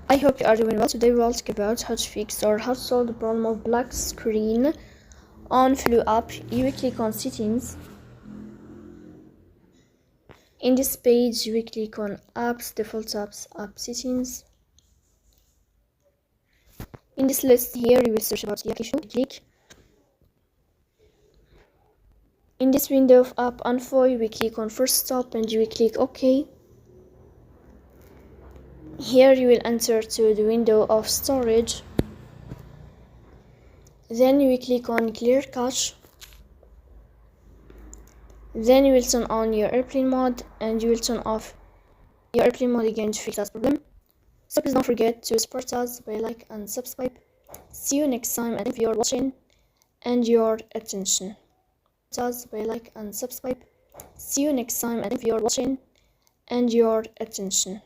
I hope you are doing well. Today we will talk about how to fix or how to solve the problem of black screen on Flu app. You will click on settings. In this page you will click on apps, default apps, app settings. In this list here you will search about the application. Click. In this window of app info you will click on first stop and you will click OK. Here you will enter to the window of storage. Then you will click on clear cache. Then you will turn on your airplane mode and you will turn off your airplane mode again to fix that problem. So please don't forget to support us by like and subscribe. See you next time and thank you for your watching and your attention. Support us by like and subscribe. See you next time and thank you for your watching and your attention.